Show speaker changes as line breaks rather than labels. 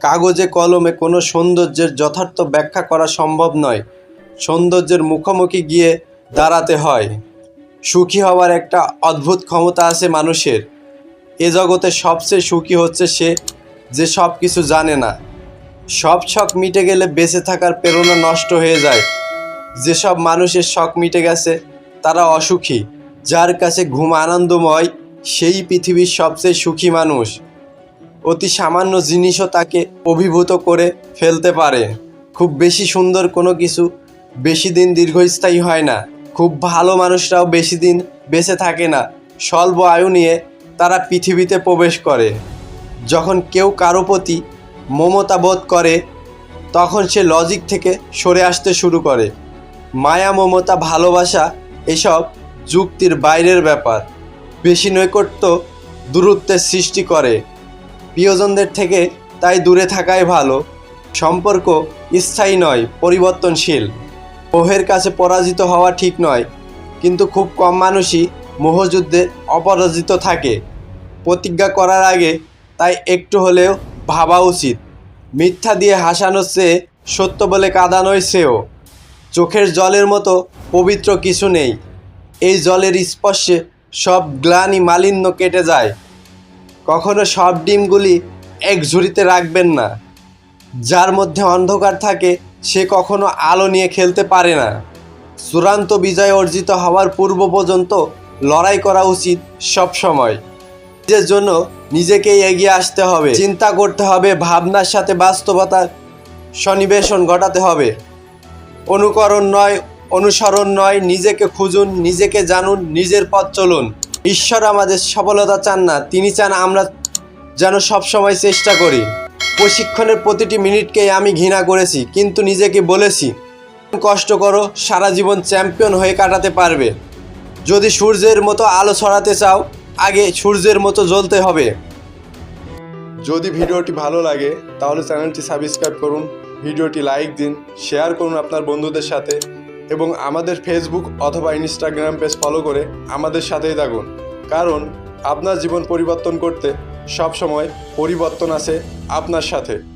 কাগজে কলমে কোনো সৌন্দর্যের যথার্থ ব্যাখ্যা করা সম্ভব নয়। সৌন্দর্যের মুখোমুখি গিয়ে দাঁড়াতে হয়। সুখী হওয়ার একটা অদ্ভুত ক্ষমতা আছে মানুষের। এ জগতে সবচেয়ে সুখী হচ্ছে সে যে সব কিছু জানে না। সব শখ মিটে গেলে বেঁচে থাকার প্রেরণা নষ্ট হয়ে যায়। যেসব মানুষের শখ মিটে গেছে তারা অসুখী। যার কাছে ঘুম আনন্দময় সেই পৃথিবীর সবচেয়ে সুখী মানুষ। অতি সামান্য জিনিসও তাকে অভিভূত করে ফেলতে পারে। খুব বেশি সুন্দর কোনো কিছু বেশি দিন দীর্ঘস্থায়ী হয় না। খুব ভালো মানুষরাও বেশি দিন বেঁচে থাকে না। স্বল্প আয়ু নিয়ে তারা পৃথিবীতে প্রবেশ করে। যখন কেউ কারো প্রতি মমতা বোধ করে তখন সে লজিক থেকে সরে আসতে শুরু করে। মায়া, মমতা, ভালোবাসা এসব যুক্তির বাইরের ব্যাপার। বেশি নৈকট্য দূরত্বের সৃষ্টি করে। প্রিয়জনদের থেকে তাই দূরে থাকাই ভালো। সম্পর্ক স্থায়ী নয়, পরিবর্তনশীল। মোহের কাছে পরাজিত হওয়া ঠিক নয়, কিন্তু খুব কম মানুষই মোহযুদ্ধে অপরাজিত থাকে। প্রতিজ্ঞা করার আগে তাই একটু হলেও ভাবা উচিত। মিথ্যা দিয়ে হাসানোর চেয়ে সত্য বলে কাঁদানোই শ্রেয়। চোখের জলের মতো পবিত্র কিছু নেই। এই জলের স্পর্শে সব গ্লানি মালিন্য কেটে যায়। কখনো সব ডিমগুলি এক ঝুড়িতে রাখবেন না। যার মধ্যে অন্ধকার থাকে সে কখনো আলো নিয়ে খেলতে পারে না। চূড়ান্ত বিজয় অর্জিত হওয়ার পূর্ব পর্যন্ত লড়াই করা উচিত সব সময়। নিজের জন্য নিজেকেই এগিয়ে আসতে হবে। চিন্তা করতে হবে, ভাবনার সাথে বাস্তবতার সন্নিবেশন ঘটাতে হবে। অনুকরণ নয়, অনুসরণ নয়, নিজেকে খুঁজুন, নিজেকে জানুন, নিজের পথ চলুন। ঈশ্বর আমাদের সফলতা চান না, তিনি চান আমরা যেন সবসময় চেষ্টা করি। প্রশিক্ষণের প্রতিটি মিনিটকেই আমি ঘৃণা করেছি, কিন্তু নিজেকে বলেছি কষ্ট করো, সারা জীবন চ্যাম্পিয়ন হয়ে কাটাতে পারবে। যদি সূর্যের মতো আলো ছড়াতে চাও, আগে সূর্যের মতো জ্বলতে হবে।
যদি ভিডিওটি ভালো লাগে তাহলে চ্যানেলটি সাবস্ক্রাইব করুন, ভিডিওটি লাইক দিন, শেয়ার করুন আপনার বন্ধুদের সাথে এবং আমাদের ফেসবুক অথবা ইনস্টাগ্রাম পেজ ফলো করে আমাদের সাথেই থাকুন। কারণ আপনার জীবন পরিবর্তন করতে সব সময় পরিবর্তন আছে আপনার সাথে।